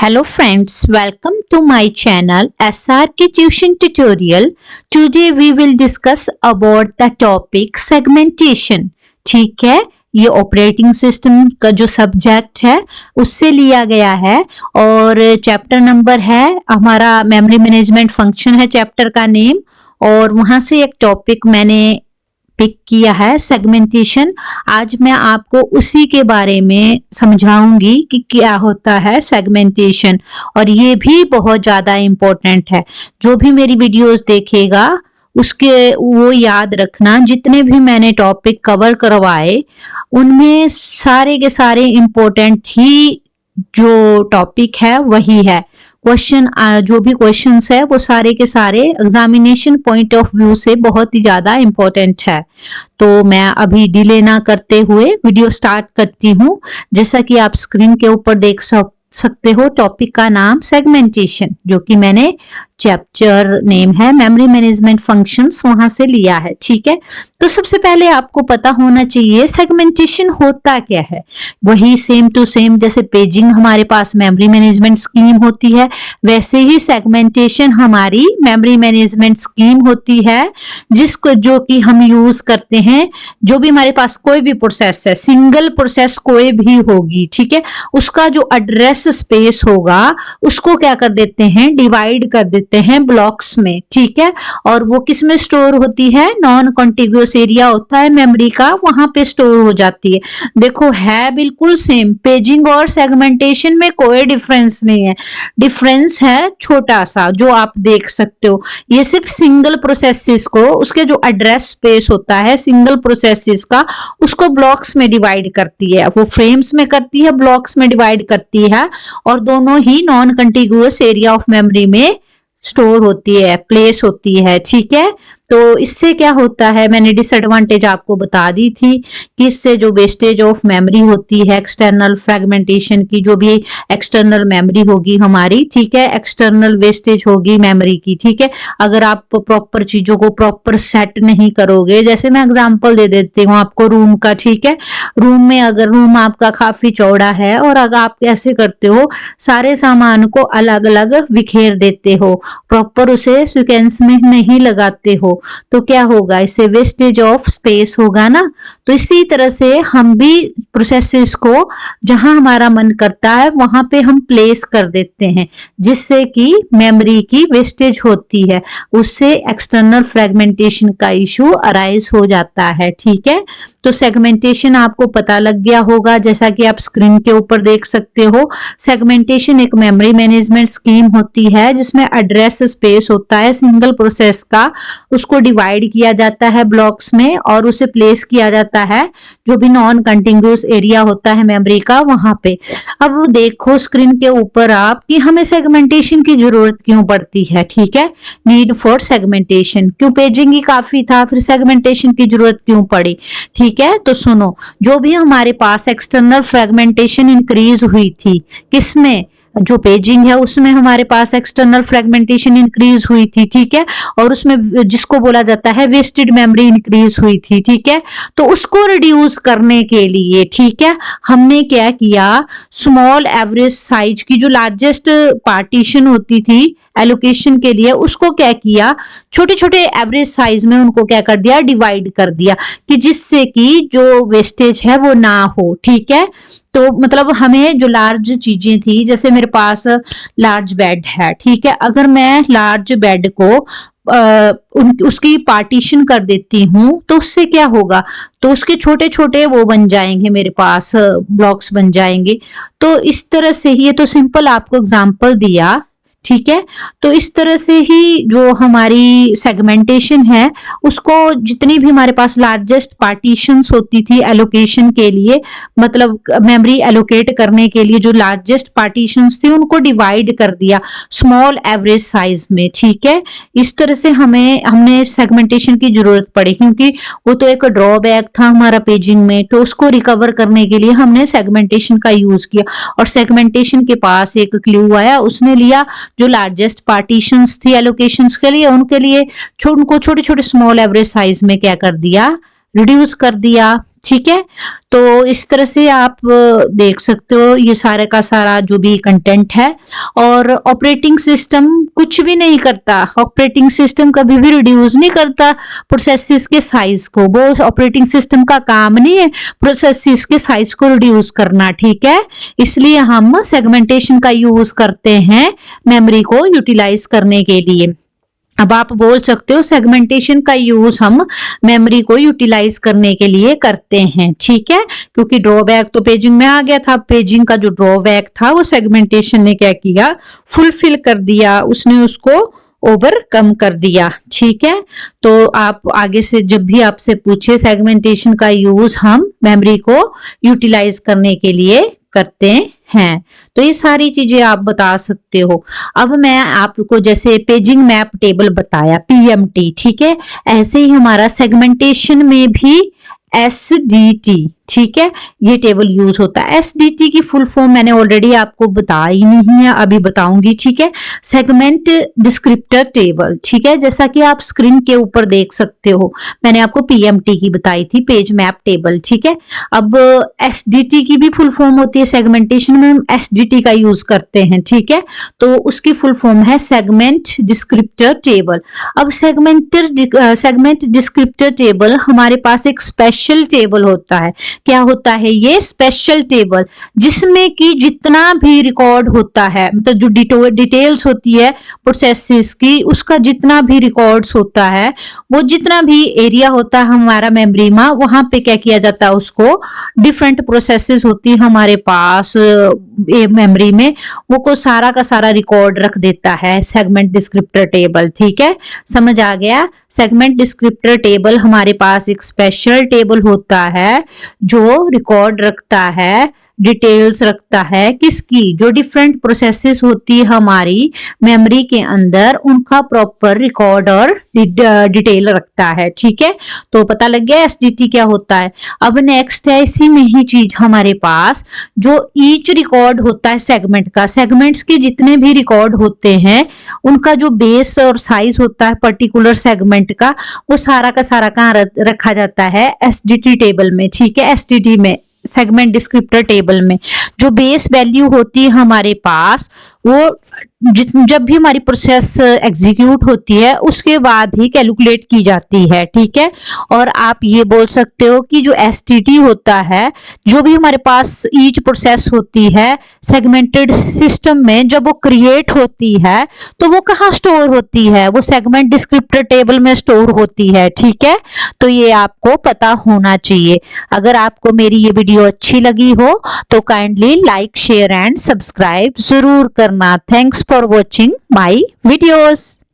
Hello friends, welcome to my channel SRK Tuition Tutorial. Today we will discuss about the topic segmentation. ठीक है, ये operating system का जो subject है उससे लिया गया है और चैप्टर नंबर है हमारा मेमोरी मैनेजमेंट फंक्शन है चैप्टर का नेम और वहां से एक टॉपिक मैंने पिक किया है सेगमेंटेशन। आज मैं आपको उसी के बारे में समझाऊंगी कि क्या होता है सेगमेंटेशन और ये भी बहुत ज्यादा इम्पोर्टेंट है। जो भी मेरी वीडियोस देखेगा उसके वो याद रखना, जितने भी मैंने टॉपिक कवर करवाए उनमें सारे के सारे इम्पोर्टेंट ही जो टॉपिक है वही है। क्वेश्चन जो भी क्वेश्चंस है वो सारे के सारे एग्जामिनेशन पॉइंट ऑफ व्यू से बहुत ही ज्यादा इम्पोर्टेंट है। तो मैं अभी डिले ना करते हुए वीडियो स्टार्ट करती हूँ। जैसा कि आप स्क्रीन के ऊपर देख सकते हो, टॉपिक का नाम सेगमेंटेशन, जो कि मैंने चैप्टर नेम है मेमोरी मैनेजमेंट फंक्शंस वहां से लिया है। ठीक है, तो सबसे पहले आपको पता होना चाहिए सेगमेंटेशन होता क्या है। वही सेम टू सेम जैसे पेजिंग हमारे पास मेमोरी मैनेजमेंट स्कीम होती है, वैसे ही सेगमेंटेशन हमारी मेमोरी मैनेजमेंट स्कीम होती है, जिसको जो कि हम यूज करते हैं। जो भी हमारे पास कोई भी प्रोसेस है, सिंगल प्रोसेस कोई भी होगी, ठीक है, उसका जो एड्रेस स्पेस होगा उसको क्या कर देते हैं, डिवाइड कर देते हैं ब्लॉक्स में। ठीक है, और वो किस में स्टोर होती है, नॉन कॉन्टिग्यूअस एरिया होता है मेमोरी का, वहां पे स्टोर हो जाती है। देखो है बिल्कुल सेम, पेजिंग और सेगमेंटेशन में कोई डिफरेंस नहीं है। डिफरेंस है छोटा सा जो आप देख सकते हो। ये सिर्फ सिंगल प्रोसेसेस को, उसके जो एड्रेस स्पेस होता है सिंगल प्रोसेसेस का, उसको ब्लॉक्स में डिवाइड करती है। वो फ्रेम्स में करती है, ब्लॉक्स में डिवाइड करती है और दोनों ही नॉन कंटिग्यूअस एरिया ऑफ मेमोरी में स्टोर होती है, प्लेस होती है। ठीक है, तो इससे क्या होता है, मैंने डिसएडवांटेज आपको बता दी थी कि इससे जो वेस्टेज ऑफ मेमोरी होती है, एक्सटर्नल फ्रेगमेंटेशन की, जो भी एक्सटर्नल मेमोरी होगी हमारी, ठीक है, एक्सटर्नल वेस्टेज होगी मेमोरी की। ठीक है, अगर आप प्रॉपर चीजों को प्रॉपर सेट नहीं करोगे, जैसे मैं एग्जांपल दे देती हूँ आपको रूम का। ठीक है, रूम में अगर रूम आपका काफी चौड़ा है और अगर आप कैसे करते हो, सारे सामान को अलग अलग बिखेर देते हो, प्रॉपर उसे सीक्वेंस में नहीं लगाते हो, तो क्या होगा, इससे वेस्टेज ऑफ स्पेस होगा ना। तो इसी तरह से हम भी प्रोसेसेस को जहां हमारा मन करता है वहां पे हम प्लेस कर देते हैं, जिससे कि मेमोरी की वेस्टेज होती है, उससे एक्सटर्नल फ्रेगमेंटेशन का इशू अराइज हो जाता है। ठीक है, तो सेगमेंटेशन आपको पता लग गया होगा, जैसा कि आप स्क्रीन के ऊपर देख सकते हो। सेगमेंटेशन एक मेमोरी मैनेजमेंट स्कीम होती है जिसमें एड्रेस स्पेस होता है सिंगल प्रोसेस का, उसको डिवाइड किया जाता है ब्लॉक्स में और उसे प्लेस किया जाता है जो भी नॉन कंटिन्यूअस एरिया होता है मेमोरी का वहां पे। अब देखो स्क्रीन के ऊपर आप कि हमें सेगमेंटेशन की जरूरत क्यों पड़ती है। ठीक है, नीड फॉर सेगमेंटेशन, क्यों, पेजिंग ही काफी था, फिर सेगमेंटेशन की जरूरत क्यों पड़ी। ठीक है, तो सुनो, जो भी हमारे पास एक्सटर्नल फ्रेगमेंटेशन इंक्रीज हुई थी, किसमें, जो पेजिंग है उसमें हमारे पास एक्सटर्नल फ्रेगमेंटेशन इंक्रीज हुई थी। ठीक है, और उसमें जिसको बोला जाता है वेस्टेड मेमोरी इंक्रीज हुई थी। ठीक है, तो उसको रिड्यूस करने के लिए, ठीक है, हमने क्या किया, स्मॉल एवरेज साइज की जो लार्जेस्ट पार्टीशन होती थी एलोकेशन के लिए, उसको क्या किया, छोटे छोटे एवरेज साइज में उनको क्या कर दिया, डिवाइड कर दिया, कि जिससे कि जो वेस्टेज है वो ना हो। ठीक है, तो मतलब हमें जो लार्ज चीजें थी, जैसे मेरे पास लार्ज बेड है, ठीक है, अगर मैं लार्ज बेड को उसकी पार्टीशन कर देती हूँ तो उससे क्या होगा, तो उसके छोटे छोटे वो बन जाएंगे, मेरे पास ब्लॉक्स बन जाएंगे। तो इस तरह से ही, ये तो सिंपल आपको एग्जांपल दिया। ठीक है, तो इस तरह से ही जो हमारी सेगमेंटेशन है उसको, जितनी भी हमारे पास लार्जेस्ट पार्टीशंस होती थी एलोकेशन के लिए, मतलब मेमोरी एलोकेट करने के लिए जो लार्जेस्ट पार्टीशंस थी उनको डिवाइड कर दिया स्मॉल एवरेज साइज में। ठीक है, इस तरह से हमने सेगमेंटेशन की जरूरत पड़ी, क्योंकि वो तो एक ड्रॉबैक था हमारा पेजिंग में, तो उसको रिकवर करने के लिए हमने सेगमेंटेशन का यूज किया। और सेगमेंटेशन के पास एक क्लू आया, उसने लिया जो लार्जेस्ट पार्टीशंस थी एलोकेशंस के लिए, उनके लिए उनको छोटे छोटे स्मॉल एवरेज साइज में क्या कर दिया, रिड्यूस कर दिया। ठीक है। तो इस तरह से आप देख सकते हो ये सारे का सारा जो भी कंटेंट है। और ऑपरेटिंग सिस्टम कुछ भी नहीं करता, ऑपरेटिंग सिस्टम कभी भी रिड्यूस नहीं करता प्रोसेसेस के साइज को। वो ऑपरेटिंग सिस्टम का काम नहीं है प्रोसेसेस के साइज को रिड्यूस करना, ठीक है। इसलिए हम सेगमेंटेशन का यूज करते हैं मेमोरी को यूटिलाइज करने के लिए। अब आप बोल सकते हो सेगमेंटेशन का यूज हम मेमोरी को यूटिलाइज करने के लिए करते हैं, ठीक है। क्योंकि ड्रॉबैक तो पेजिंग में आ गया था, पेजिंग का जो ड्रॉबैक था वो सेगमेंटेशन ने क्या किया, फुलफिल कर दिया, उसने उसको ओवरकम कर दिया, ठीक है। तो आप आगे से जब भी आपसे पूछे सेगमेंटेशन का यूज हम मेमोरी को यूटिलाइज करने के लिए करते हैं, तो ये सारी चीजें आप बता सकते हो। अब मैं आपको जैसे पेजिंग मैप टेबल बताया पीएमटी, ठीक है, ऐसे ही हमारा सेगमेंटेशन में भी एसडीटी, ठीक है, ये टेबल यूज होता है। एसडीटी की फुल फॉर्म मैंने ऑलरेडी आपको बताई नहीं है, अभी बताऊंगी, ठीक है। सेगमेंट डिस्क्रिप्टर टेबल, ठीक है, जैसा कि आप स्क्रीन के ऊपर देख सकते हो, मैंने आपको पीएमटी की बताई थी, पेज मैप टेबल, ठीक है। अब एसडीटी की भी फुल फॉर्म होती है, सेगमेंटेशन में हम एसडीटी का यूज करते हैं, ठीक है। तो उसकी फुल फॉर्म है सेगमेंट डिस्क्रिप्टर टेबल। अब सेगमेंट डिस्क्रिप्टर टेबल हमारे पास एक स्पेशल टेबल होता है। क्या होता है ये स्पेशल टेबल, जिसमें कि जितना भी रिकॉर्ड होता है, मतलब जो डिटेल्स होती है प्रोसेसेस की, उसका जितना भी रिकॉर्ड्स होता है, वो जितना भी एरिया होता है हमारा मेमोरी में, वहां पे क्या किया जाता है, उसको डिफरेंट प्रोसेसेस होती है हमारे पास मेमोरी में, वो को सारा का सारा रिकॉर्ड रख देता है सेगमेंट डिस्क्रिप्टर टेबल, ठीक है। समझ आ गया। सेगमेंट डिस्क्रिप्टर टेबल हमारे पास एक स्पेशल टेबल होता है जो रिकॉर्ड रखता है, डिटेल्स रखता है, किसकी, जो डिफरेंट प्रोसेसेस होती है हमारी मेमोरी के अंदर, उनका प्रॉपर रिकॉर्ड और डिटेल रखता है, ठीक है। तो पता लग गया एसडीटी क्या होता है। अब नेक्स्ट है इसी में ही चीज हमारे पास जो ईच रिकॉर्ड होता है सेगमेंट का, सेगमेंट्स के जितने भी रिकॉर्ड होते हैं उनका जो बेस और साइज होता है पर्टिकुलर सेगमेंट का, वो सारा का सारा कहाँ रखा जाता है, एसडीटी टेबल में, ठीक है। एसडीटी में, सेगमेंट डिस्क्रिप्टर टेबल में जो बेस वैल्यू होती है हमारे पास, वो जब भी हमारी प्रोसेस एग्जीक्यूट होती है उसके बाद ही कैलकुलेट की जाती है, ठीक है। और आप ये बोल सकते हो कि जो एसटीटी होता है, जो भी हमारे पास ईच प्रोसेस होती है सेगमेंटेड सिस्टम में, जब वो क्रिएट होती है तो वो कहाँ स्टोर होती है, वो सेगमेंट डिस्क्रिप्टर टेबल में स्टोर होती है, ठीक है। तो ये आपको पता होना चाहिए। अगर आपको मेरी ये वीडियो अच्छी लगी हो तो kindly like, share and subscribe जरूर करना। Thanks for watching my videos.